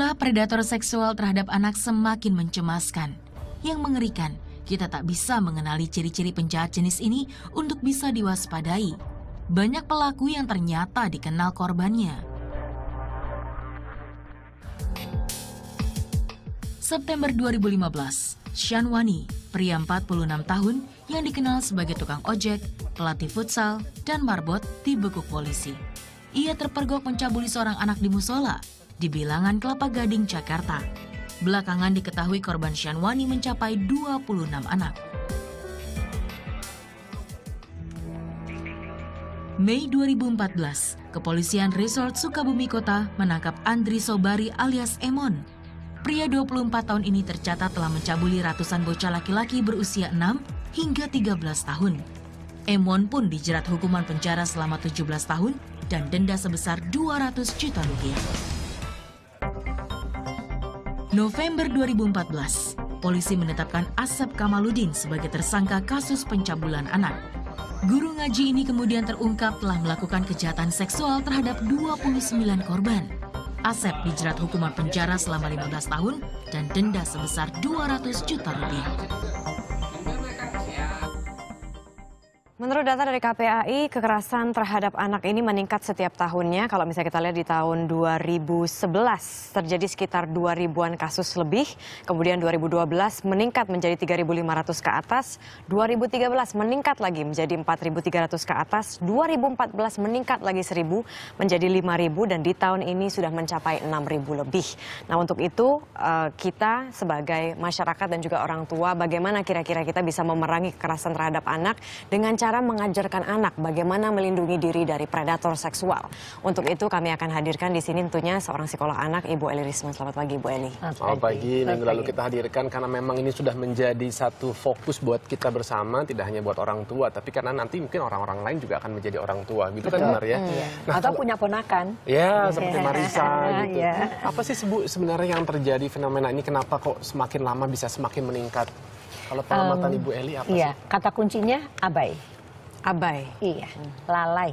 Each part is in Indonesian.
Ulah predator seksual terhadap anak semakin mencemaskan. Yang mengerikan, kita tak bisa mengenali ciri-ciri penjahat jenis ini untuk bisa diwaspadai. Banyak pelaku yang ternyata dikenal korbannya. September 2015, Shanwani, pria 46 tahun yang dikenal sebagai tukang ojek, pelatih futsal, dan marbot dibekuk polisi. Ia terpergok mencabuli seorang anak di musola di Bilangan Kelapa Gading, Jakarta. Belakangan diketahui korban Shanwani mencapai 26 anak. Mei 2014, Kepolisian Resort Sukabumi Kota menangkap Andri Sobari alias Emon. Pria 24 tahun ini tercatat telah mencabuli ratusan bocah laki-laki berusia 6 hingga 13 tahun. Emon pun dijerat hukuman penjara selama 17 tahun dan denda sebesar 200 juta rupiah. November 2014, polisi menetapkan Asep Kamaludin sebagai tersangka kasus pencabulan anak. Guru ngaji ini kemudian terungkap telah melakukan kejahatan seksual terhadap 29 korban. Asep dijerat hukuman penjara selama 15 tahun dan denda sebesar 200 juta rupiah. Menurut data dari KPAI, kekerasan terhadap anak ini meningkat setiap tahunnya. Kalau misalnya kita lihat di tahun 2011 terjadi sekitar 2.000-an kasus lebih. Kemudian 2012 meningkat menjadi 3.500 ke atas. 2013 meningkat lagi menjadi 4.300 ke atas. 2014 meningkat lagi 1.000 menjadi 5.000 dan di tahun ini sudah mencapai 6.000 lebih. Nah untuk itu kita sebagai masyarakat dan juga orang tua bagaimana kira-kira kita bisa memerangi kekerasan terhadap anak dengan cara mengajarkan anak bagaimana melindungi diri dari predator seksual. Untuk itu kami akan hadirkan di sini tentunya seorang psikolog anak, Ibu Eli Risman. Selamat pagi, Ibu Eli. Selamat pagi. Minggu lalu kita hadirkan karena memang ini sudah menjadi satu fokus buat kita bersama, tidak hanya buat orang tua, tapi karena nanti mungkin orang-orang lain juga akan menjadi orang tua, gitu kan benar ya? Nah, atau punya ponakan. Ya, seperti Marisa gitu. Apa sih sebenarnya yang terjadi fenomena ini? Kenapa kok semakin lama bisa semakin meningkat? Kalau pengamatan Ibu Eli apa sih? Kata kuncinya abai. Abai. Iya, lalai.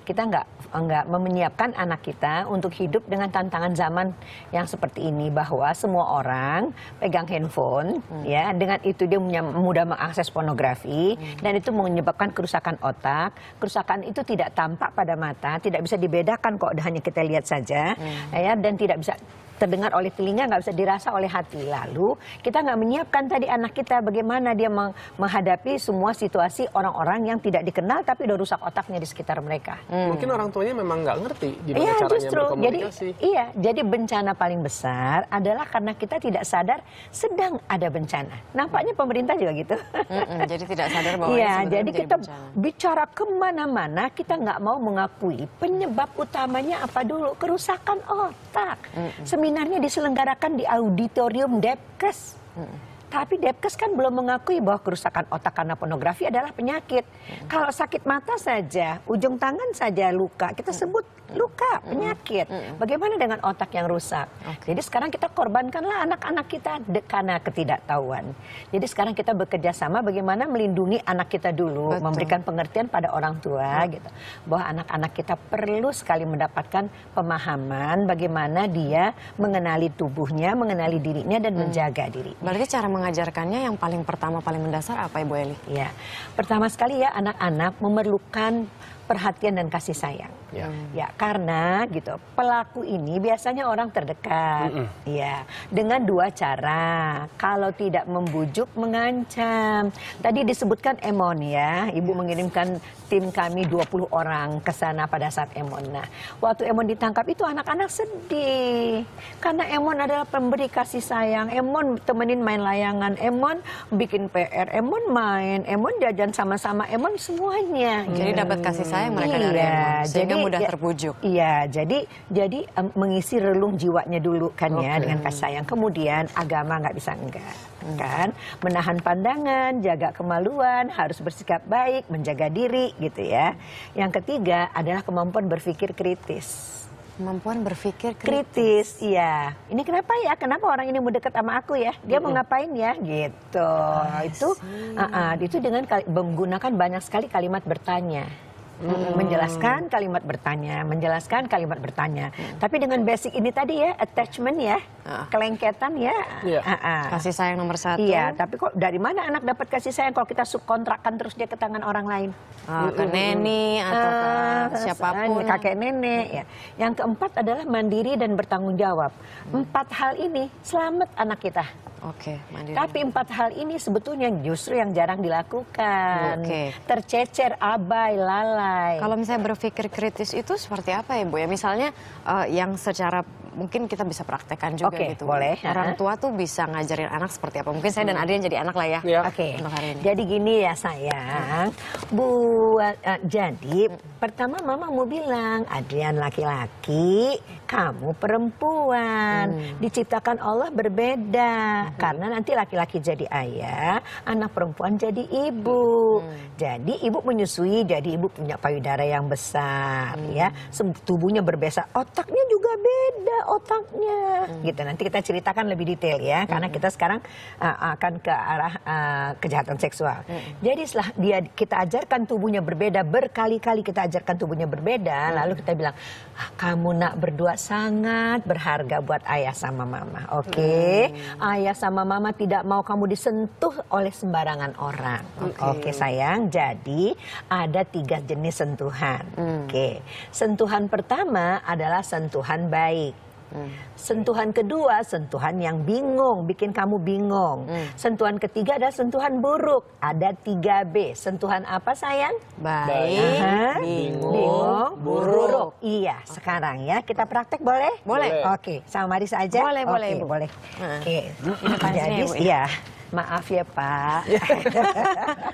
Kita nggak menyiapkan anak kita untuk hidup dengan tantangan zaman yang seperti ini, bahwa semua orang pegang handphone, ya, dengan itu dia mudah mengakses pornografi dan itu menyebabkan kerusakan otak. Kerusakan itu tidak tampak pada mata, tidak bisa dibedakan kok hanya kita lihat saja, ya, dan tidak bisa terdengar oleh telinga, nggak bisa dirasa oleh hati. Lalu kita nggak menyiapkan tadi anak kita bagaimana dia menghadapi semua situasi orang-orang yang tidak dikenal tapi udah rusak otaknya di sekitar mereka. Mungkin orang tuanya memang nggak ngerti gimana caranya berkomunikasi. Jadi bencana paling besar adalah karena kita tidak sadar sedang ada bencana. Nampaknya pemerintah juga gitu. Jadi tidak sadar bahwa jadi kita bicara kemana-mana kita nggak mau mengakui penyebab utamanya apa dulu, kerusakan otak. Seminarnya diselenggarakan di auditorium Depkes. Tapi Depkes kan belum mengakui bahwa kerusakan otak karena pornografi adalah penyakit. Kalau sakit mata saja, ujung tangan saja luka, kita sebut luka, penyakit. Bagaimana dengan otak yang rusak? Jadi sekarang kita korbankanlah anak-anak kita karena ketidaktahuan. Jadi sekarang kita bekerja sama bagaimana melindungi anak kita dulu, memberikan pengertian pada orang tua, gitu, bahwa anak-anak kita perlu sekali mendapatkan pemahaman bagaimana dia mengenali tubuhnya, mengenali dirinya dan menjaga diri. Berarti cara mengajarkannya yang paling pertama, paling mendasar apa, Ibu Eli? Ya, pertama sekali ya anak-anak memerlukan perhatian dan kasih sayang. Ya, karena gitu pelaku ini biasanya orang terdekat. Ya, dengan dua cara. Kalau tidak membujuk, mengancam. Tadi disebutkan Emon ya, Ibu mengirimkan tim kami 20 orang ke sana pada saat Emon. Nah, waktu Emon ditangkap itu anak-anak sedih. Karena Emon adalah pemberi kasih sayang. Emon temenin main layangan, Emon bikin PR, Emon main, Emon jajan sama-sama, Emon semuanya. Jadi dapat kasih sayang mereka dari Emon, sehingga mudah terbujuk. Iya, jadi mengisi relung jiwanya dulu kan ya dengan kasih sayang. Kemudian agama nggak bisa enggak, kan? Menahan pandangan, jaga kemaluan, harus bersikap baik, menjaga diri gitu ya. Yang ketiga adalah kemampuan berpikir kritis. Kemampuan berpikir kritis, iya. Ini kenapa ya? Kenapa orang ini mau dekat sama aku ya? Dia mau ngapain ya? Gitu. Itu dengan menggunakan banyak sekali kalimat bertanya. Menjelaskan kalimat bertanya, menjelaskan kalimat bertanya. Tapi dengan basic ini tadi ya, attachment ya, kelengketan ya. Kasih sayang nomor 1. Iya, tapi kok dari mana anak dapat kasih sayang kalau kita subkontrakkan terus dia ke tangan orang lain? Ke neni atau ke siapapun. Kakek nenek ya. Yang keempat adalah mandiri dan bertanggung jawab. 4 hal ini selamat anak kita. Oke, mandiri. Tapi 4 hal ini sebetulnya justru yang jarang dilakukan. Tercecer, abai, lalai. Kalau misalnya berpikir kritis itu seperti apa ya Bu ya? Misalnya yang secara mungkin kita bisa praktekkan juga gitu. Boleh. Orang tua tuh bisa ngajarin anak seperti apa? Mungkin saya dan Adrian jadi anak lah ya. Oke. Untuk hari ini. Jadi gini ya sayang. Jadi pertama mama mau bilang, Adrian laki-laki, kamu perempuan. Diciptakan Allah berbeda. Karena nanti laki-laki jadi ayah, anak perempuan jadi ibu. Jadi ibu menyusui, jadi ibu punya payudara yang besar ya. Tubuhnya berbeda, otaknya juga beda otaknya. Gitu. Nanti kita ceritakan lebih detail ya, karena kita sekarang akan ke arah kejahatan seksual. Jadi setelah kita ajarkan tubuhnya berbeda, berkali-kali kita ajarkan tubuhnya berbeda, lalu kita bilang, kamu nak berdua sangat berharga buat ayah sama mama. Oke? Ayah sama mama tidak mau kamu disentuh oleh sembarangan orang. Oke sayang, jadi ada 3 jenis sentuhan. Oke. Sentuhan pertama adalah sentuhan baik. Sentuhan kedua, sentuhan yang bingung, bikin kamu bingung. Sentuhan ketiga adalah sentuhan buruk. Ada 3B. Sentuhan apa sayang? Baik, bingung, buruk. Iya, sekarang ya kita praktek boleh? Boleh. Oke, sama Marisa aja? Boleh, boleh, Oke, Bu. boleh. Oke. Jadi, Iya. Maaf ya Pak.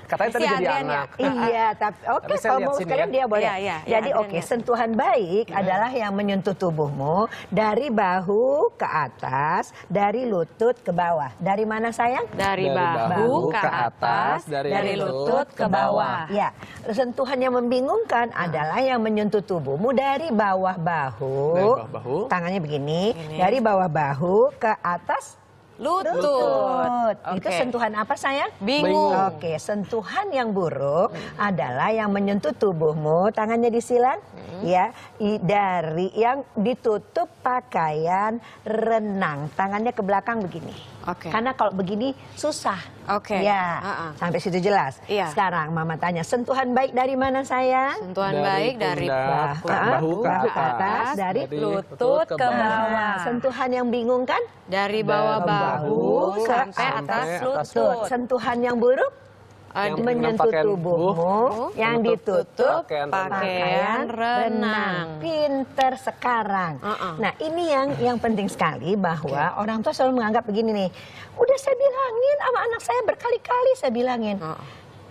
Katanya tadi jadi Adrian anak. Iya, tapi oke, Tapi saya kalau lihat mau sini sekalian ya. dia boleh. Iya, Jadi Adrian oke, lihat. sentuhan baik adalah yang menyentuh tubuhmu dari bahu ke atas, dari lutut ke bawah. Dari mana sayang? Dari bahu ke atas, dari lutut ke bawah. Ya, sentuhan yang membingungkan adalah yang menyentuh tubuhmu dari bawah bahu. Dari bawah bahu. Tangannya begini, dari bawah bahu ke atas Lutut. Itu sentuhan apa sayang? Bingung. Oke, sentuhan yang buruk adalah yang menyentuh tubuhmu, tangannya disilang, ya, dari yang ditutup pakaian renang, tangannya ke belakang begini. Oke. Karena kalau begini susah. Oke. Ya, sampai situ jelas. Iya. Sekarang Mama tanya, sentuhan baik dari mana sayang? Sentuhan baik dari bahu ke atas, dari lutut ke bawah. Sentuhan yang bingung kan? Dari bawah bahu sampai atas lutut. Sentuhan yang buruk? Yang Menyentuh pakaian tubuhmu yang ditutup pakaian renang. Pinter sekarang. Nah ini yang penting sekali bahwa orang tua selalu menganggap begini nih. Udah saya bilangin sama anak saya berkali-kali saya bilangin.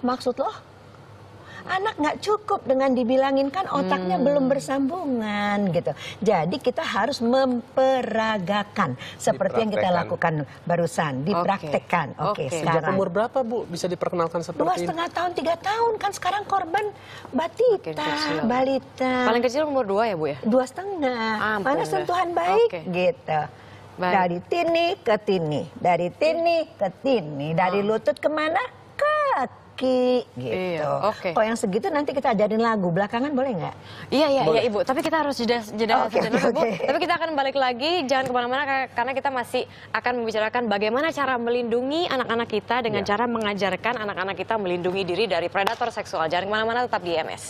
Maksud lo? Anak nggak cukup dengan dibilangin kan otaknya belum bersambungan gitu. Jadi kita harus memperagakan seperti yang kita lakukan barusan, dipraktekkan. Oke, Sejak sekarang. umur berapa Bu bisa diperkenalkan seperti ini? 2,5 tahun, 3 tahun kan sekarang korban balita. Paling kecil umur 2 ya Bu ya? 2,5. Mana sentuhan baik gitu. Baik. Dari tini ke tini, dari tini ke tini, dari lutut kemana? Kaki gitu. Iya, oke. Kok yang segitu nanti kita ajarin lagu belakangan boleh nggak? Iya Ibu. Tapi kita harus jeda Oke, sejenak Bu. oke. Tapi kita akan balik lagi, jangan kemana-mana karena kita masih akan membicarakan bagaimana cara melindungi anak-anak kita dengan cara mengajarkan anak-anak kita melindungi diri dari predator seksual. Jangan kemana-mana, tetap di MS.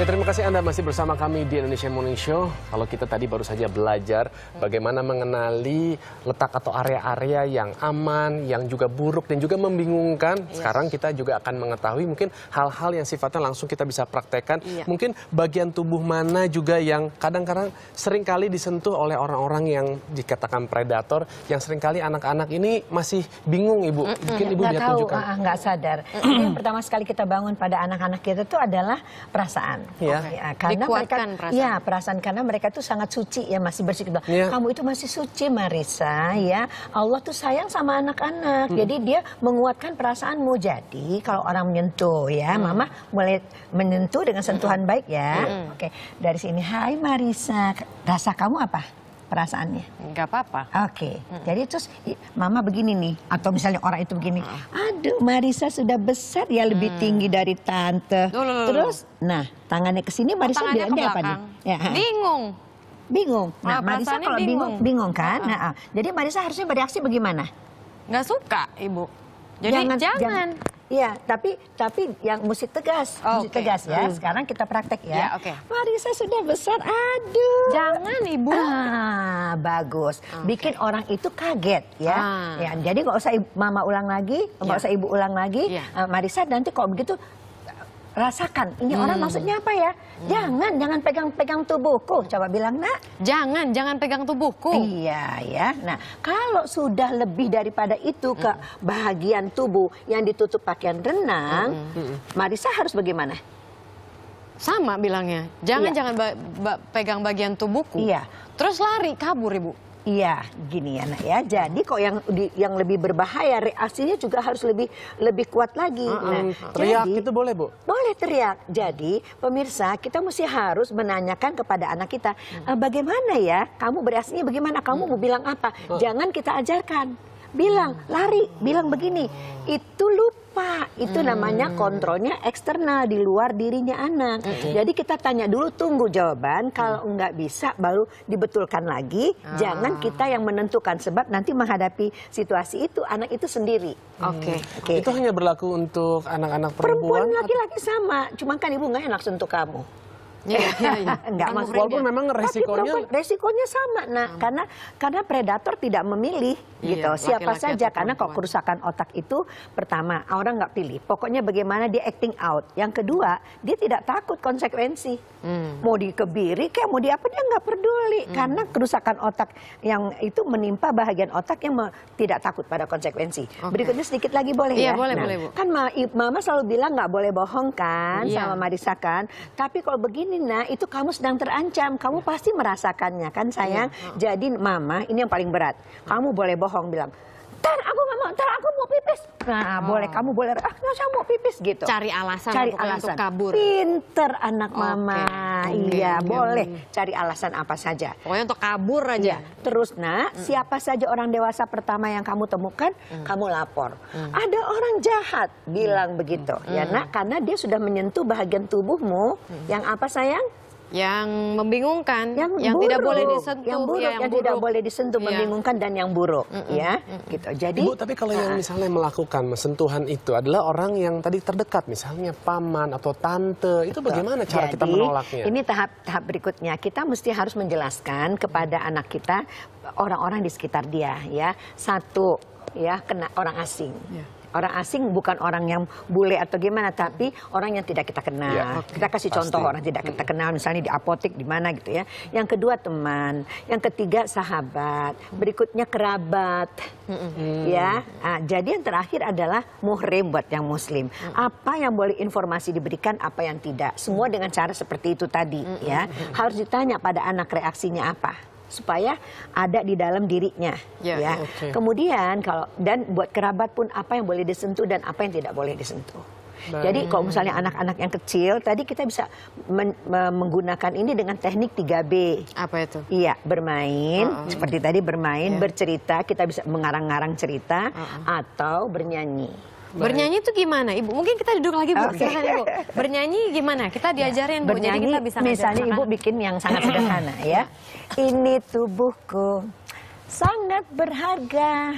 Ya, terima kasih Anda masih bersama kami di Indonesia Morning Show. Kalau kita tadi baru saja belajar bagaimana mengenali letak atau area-area yang aman, yang juga buruk dan juga membingungkan. Sekarang kita juga akan mengetahui mungkin hal-hal yang sifatnya langsung kita bisa praktekkan. Mungkin bagian tubuh mana juga yang kadang-kadang seringkali disentuh oleh orang-orang yang dikatakan predator, yang seringkali anak-anak ini masih bingung Ibu. Mungkin Ibu Nggak bisa tahu, tunjukkan. nggak sadar. Yang pertama sekali kita bangun pada anak-anak kita itu adalah perasaan. Ya. Ya, karena dikuatkan mereka, perasaan. ya perasaan karena mereka tuh sangat suci ya, masih bersih. Kamu itu masih suci Marissa ya. Allah tuh sayang sama anak-anak. Jadi dia menguatkan perasaanmu. Jadi kalau orang menyentuh ya, Mama mulai menyentuh dengan sentuhan baik ya. Oke, dari sini, hai Marissa, rasa kamu apa? Perasaannya? Nggak apa-apa. Oke, jadi terus Mama begini nih, atau misalnya orang itu begini, aduh Marissa sudah besar ya, lebih tinggi dari tante. Terus, nah tangannya ke sini, Marissa tangannya dia apa nih? Ya, bingung. Nah, Marissa kalau bingung kan? Nah, jadi Marissa harusnya bereaksi bagaimana? Nggak suka, Ibu. Jadi jangan. Iya, tapi yang mesti tegas, tegas ya. Sekarang kita praktek ya. Marissa sudah besar, aduh. Jangan Ibu. Bagus. Bikin orang itu kaget ya. Ya, jadi nggak usah Mama ulang lagi, nggak usah Ibu ulang lagi. Marissa nanti kalau begitu rasakan, ini orang maksudnya apa ya? Jangan pegang tubuhku. Coba bilang, Nak. Jangan pegang tubuhku. Iya ya. Nah, kalau sudah lebih daripada itu ke bahagian tubuh yang ditutup pakaian renang, Marissa harus bagaimana? Sama bilangnya. Jangan pegang bagian tubuhku. Iya. Terus lari, kabur Ibu. Iya, gini ya Nak ya. Jadi kok yang lebih berbahaya reaksinya juga harus lebih kuat lagi. Teriak itu boleh Bu? Boleh teriak. Jadi pemirsa kita mesti harus menanyakan kepada anak kita, bagaimana ya kamu bereaksinya bagaimana, kamu mau bilang apa? Jangan kita ajarkan. Bilang, lari, bilang begini. Itu lupa. Itu namanya kontrolnya eksternal di luar dirinya anak. Jadi kita tanya dulu, tunggu jawaban. Kalau nggak bisa baru dibetulkan lagi. Jangan kita yang menentukan, sebab nanti menghadapi situasi itu anak itu sendiri. Oke. Itu hanya berlaku untuk anak-anak perempuan, laki-laki sama. Cuma kan Ibu nggak enak sentuh kamu. Enggak, Mas, walaupun memang resikonya sama. Nah, karena predator tidak memilih gitu. Siapa saja, karena kalau kerusakan otak itu pertama orang nggak pilih. Pokoknya bagaimana dia acting out. Yang kedua, dia tidak takut konsekuensi. Mau dikebiri kayak mau apa dia nggak peduli. Karena kerusakan otak yang itu menimpa bahagian otak yang tidak takut pada konsekuensi. Berikutnya sedikit lagi boleh ya? Boleh. Kan Mama selalu bilang nggak boleh bohong kan sama Marissa kan. Tapi kalau begini Nah, itu kamu sedang terancam. Kamu pasti merasakannya kan sayang. Jadi Mama, ini yang paling berat. Kamu boleh bohong, bilang, "Ntar aku nggak mau, ntar aku mau pipis." Nah, boleh, kamu boleh, saya mau pipis gitu. Cari alasan untuk kabur. Pinter anak Mama. Iya, boleh cari alasan apa saja. Pokoknya untuk kabur aja. Terus Nak, siapa saja orang dewasa pertama yang kamu temukan, kamu lapor. Ada orang jahat, bilang begitu. Ya Nak, karena dia sudah menyentuh bahagian tubuhmu. Yang apa sayang? Yang membingungkan, yang buruk, tidak boleh disentuh, yang buruk, yang tidak boleh disentuh, membingungkan dan yang buruk, ya, gitu. Jadi, Ibu, tapi kalau yang misalnya melakukan sentuhan itu adalah orang yang tadi terdekat, misalnya paman atau tante, itu bagaimana cara kita menolaknya? Ini tahap berikutnya, kita mesti harus menjelaskan kepada anak kita, orang-orang di sekitar dia, ya, satu, ya, kena orang asing. Orang asing bukan orang yang bule atau gimana, tapi orang yang tidak kita kenal. Kita kasih contoh orang tidak kita kenal, misalnya di apotek di mana gitu ya. Yang kedua teman, yang ketiga sahabat, berikutnya kerabat, ya. Nah, jadi yang terakhir adalah muhrim buat yang muslim. Apa yang boleh informasi diberikan, apa yang tidak. Semua dengan cara seperti itu tadi, ya. Harus ditanya pada anak reaksinya apa, supaya ada di dalam dirinya, ya. Kemudian dan buat kerabat pun apa yang boleh disentuh dan apa yang tidak boleh disentuh. Jadi kalau misalnya anak-anak yang kecil, tadi kita bisa menggunakan ini dengan teknik 3B. Apa itu? Iya, bermain, seperti tadi bermain, bercerita, kita bisa mengarang-ngarang cerita, atau bernyanyi. Bernyanyi itu gimana, Ibu? Mungkin kita duduk lagi, Bu. Silakan, Ibu. Bernyanyi gimana? Kita diajarin, Bu. Bernyanyi, jadi kita bisa misalnya Ibu bikin yang sangat sederhana, ya. Ini tubuhku sangat berharga,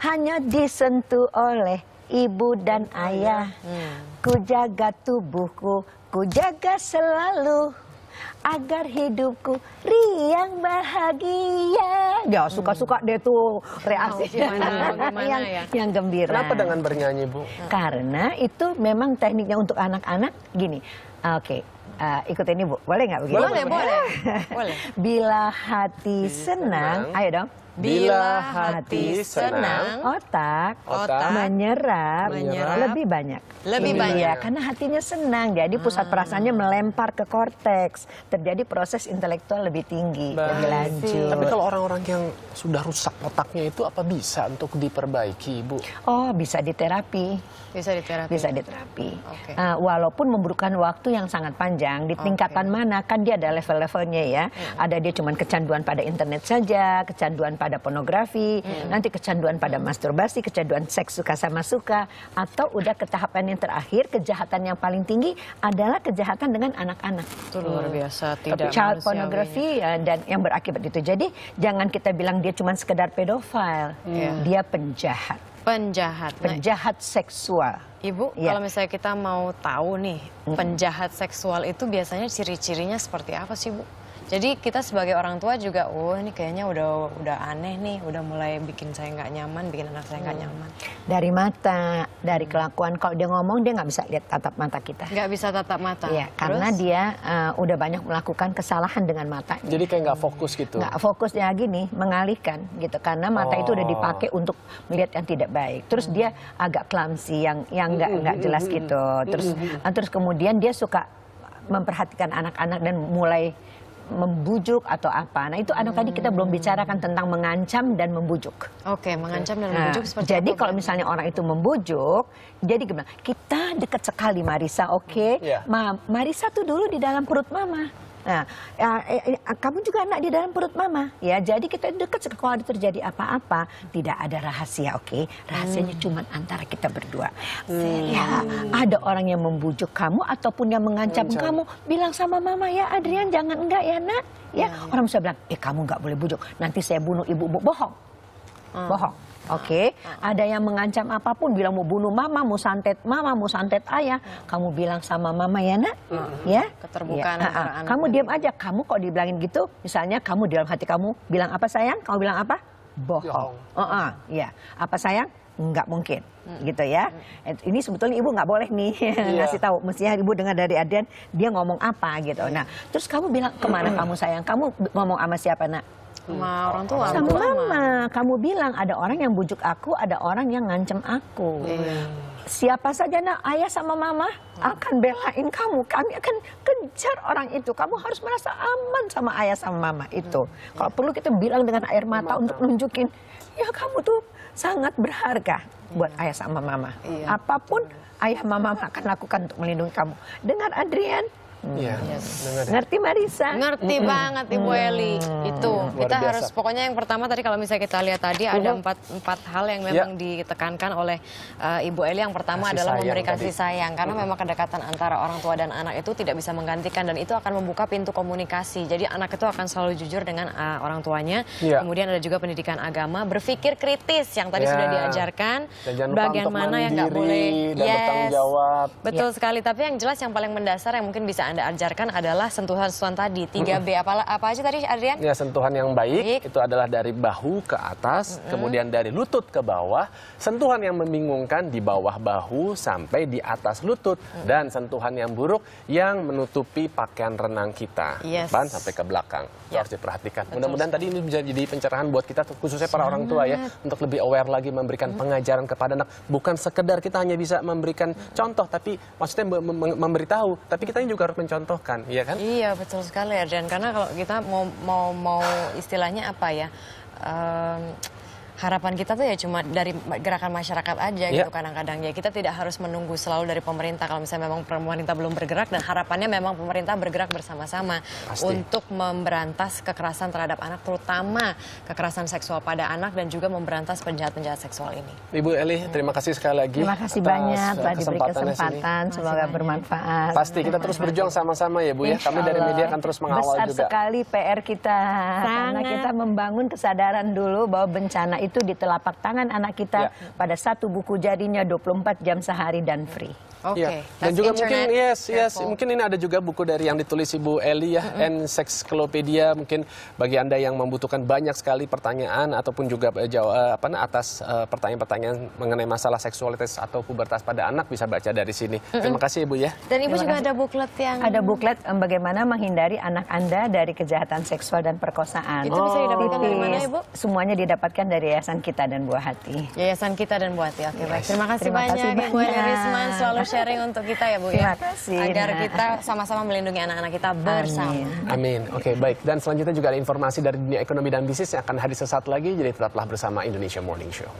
hanya disentuh oleh ibu dan ayah. Ku jaga tubuhku, ku jaga selalu, agar hidupku riang bahagia. Ya suka-suka deh tuh reaksinya yang gembira. Kenapa dengan bernyanyi, Bu? Karena itu memang tekniknya untuk anak-anak gini. Oke, ikut ini Bu, boleh nggak begini? Boleh. Bila hati senang, ayo dong. Bila hati senang, otak otak menyerap Menyerap. lebih banyak. Lebih banyak. Iya, karena hatinya senang. Jadi pusat perasaannya melempar ke korteks. Terjadi proses intelektual lebih tinggi, lebih lanjut. Tapi kalau orang-orang yang sudah rusak otaknya itu apa bisa untuk diperbaiki, Bu? Oh, bisa diterapi. Bisa diterapi. Bisa diterapi. Oke. Walaupun memerlukan waktu yang sangat panjang. Di tingkatan mana kan dia ada level-levelnya ya. Ada dia cuma kecanduan pada internet saja, kecanduan pada pornografi, nanti kecanduan pada masturbasi, kecanduan seks suka sama suka, atau udah ke tahapan yang terakhir, kejahatan yang paling tinggi adalah kejahatan dengan anak-anak. Itu luar biasa, tidak Child manusiawi. pornography dan yang berakibat itu. Jadi jangan kita bilang dia cuma sekedar pedofil, dia penjahat. Penjahat. Nah, Penjahat seksual. Ibu, Iya. kalau misalnya kita mau tahu nih, penjahat seksual itu biasanya ciri-cirinya seperti apa sih, Bu? Jadi kita sebagai orang tua juga, oh ini kayaknya udah aneh nih, udah mulai bikin saya nggak nyaman, bikin anak saya nggak nyaman. Dari mata, dari kelakuan. Kalau dia ngomong dia nggak bisa lihat tatap mata kita. Nggak bisa tatap mata. Iya, karena Terus? dia udah banyak melakukan kesalahan dengan matanya. Jadi kayak nggak fokus gitu. Nggak fokusnya gini, mengalihkan gitu. Karena mata itu udah dipakai untuk melihat yang tidak baik. Terus dia agak clumsy, yang nggak jelas gitu. Terus kemudian dia suka memperhatikan anak-anak dan mulai membujuk atau apa. Nah itu anak tadi kita belum bicarakan tentang mengancam dan membujuk. Oke, mengancam dan membujuk seperti Jadi apa, kalau Bu? misalnya orang itu membujuk, jadi gimana? Kita dekat sekali Marisa, oke? Iya. Marisa tuh dulu di dalam perut mama. Nah, kamu juga anak di dalam perut mama, ya. Jadi kita dekat sekali. Kalau terjadi apa-apa, tidak ada rahasia, oke? Rahasianya cuma antara kita berdua. Ya, ada orang yang membujuk kamu ataupun yang mengancam kamu, bilang sama mama ya, Adrian jangan enggak ya nak, ya. Orang bisa bilang, kamu nggak boleh bujuk, nanti saya bunuh ibu, bohong, bohong. Oke, ada yang mengancam apapun, bilang mau bunuh mama, mau santet ayah, kamu bilang sama mama ya nak, ya. Keterbukaan Ya, antara anak kamu dan diam aja, kamu kok dibilangin gitu, misalnya kamu di dalam hati kamu bilang apa sayang, kamu bilang apa? Bohong. Ya, apa sayang? Nggak mungkin, gitu ya. Ini sebetulnya ibu nggak boleh nih ngasih tahu, mestinya ibu dengar dari Adrian dia ngomong apa gitu. Nah, terus kamu bilang kemana kamu sayang? Kamu ngomong sama siapa nak? Sama orang tua. Sama mama. Kamu bilang ada orang yang bujuk aku, ada orang yang ngancem aku. Siapa saja nak, ayah sama mama akan belain kamu. Kami akan kejar orang itu. Kamu harus merasa aman sama ayah sama mama itu. Kalau perlu kita bilang dengan air mata untuk nunjukin, ya kamu tuh sangat berharga buat ayah sama mama. Apapun ayah mama akan lakukan untuk melindungi kamu. Dengar Adrian? Iya. Ngerti Marisa? Ngerti banget Ibu Eli. Itu Luar kita biasa. harus, pokoknya yang pertama tadi kalau misalnya kita lihat tadi ada empat hal yang memang ditekankan oleh Ibu Eli. Yang pertama Kasih adalah sayang memberi tadi. kasih sayang, karena memang kedekatan antara orang tua dan anak itu tidak bisa menggantikan, dan itu akan membuka pintu komunikasi. Jadi anak itu akan selalu jujur dengan orang tuanya. Iya. Kemudian ada juga pendidikan agama, berpikir kritis yang tadi Iya. sudah diajarkan. Dan jangan lupa Bagian untuk mana yang nggak boleh. dan bertanggung jawab. Betul sekali. Tapi yang jelas yang paling mendasar yang mungkin bisa Anda ajarkan adalah sentuhan-sentuhan tadi. 3B apa aja tadi Adrian? Ya, sentuhan yang baik itu adalah dari bahu ke atas, kemudian dari lutut ke bawah, sentuhan yang membingungkan di bawah bahu sampai di atas lutut, dan sentuhan yang buruk yang menutupi pakaian renang kita, Yes. depan sampai ke belakang. Itu Ya. harus diperhatikan. Betul Mudah-mudahan tadi ini bisa jadi pencerahan buat kita, khususnya para orang tua ya, untuk lebih aware lagi memberikan pengajaran kepada anak. Bukan sekedar kita hanya bisa memberikan contoh, tapi maksudnya memberitahu, tapi kita ini juga harus mencontohkan, ya kan? Iya, betul sekali Adrian. Karena kalau kita mau istilahnya apa ya, harapan kita tuh ya cuma dari gerakan masyarakat aja gitu kadang-kadang. Ya kita tidak harus menunggu selalu dari pemerintah kalau misalnya memang pemerintah belum bergerak, dan harapannya memang pemerintah bergerak bersama-sama untuk memberantas kekerasan terhadap anak, terutama kekerasan seksual pada anak, dan juga memberantas penjahat-penjahat seksual ini. Ibu Eli, terima kasih sekali lagi. Terima kasih atas, banyak telah diberi kesempatannya sini. kesempatan, semoga bermanfaat. Pasti kita terus berjuang sama-sama ya Bu ya. Kami dari media akan terus mengawal Besar juga. sekali PR kita, karena kita membangun kesadaran dulu bahwa bencana itu di telapak tangan anak kita pada satu buku jarinya 24 jam sehari dan free. Oke. Ya. Dan That's juga mungkin internet, yes, mungkin ini ada juga buku dari yang ditulis Ibu Eli ya, Encyclopedia, mungkin bagi Anda yang membutuhkan banyak sekali pertanyaan ataupun juga atas pertanyaan-pertanyaan mengenai masalah seksualitas atau pubertas pada anak bisa baca dari sini. Terima kasih Ibu ya. Dan Ibu juga ada buklet yang... Ada buklet bagaimana menghindari anak Anda dari kejahatan seksual dan perkosaan. Itu bisa didapatkan dari mana, Ibu? Semuanya didapatkan dari Yayasan Kita dan Buah Hati. Yayasan Kita dan Buah Hati. Oke, baik. Terima kasih Terima banyak kasih Ibu Eni banyak. Risman selalu sharing untuk kita ya Bu ya. Terima kasih. Agar Nah. kita sama-sama melindungi anak-anak kita bersama. Amin. Oke, baik. Dan selanjutnya juga ada informasi dari dunia ekonomi dan bisnis yang akan hadir sesaat lagi. Jadi tetaplah bersama Indonesia Morning Show.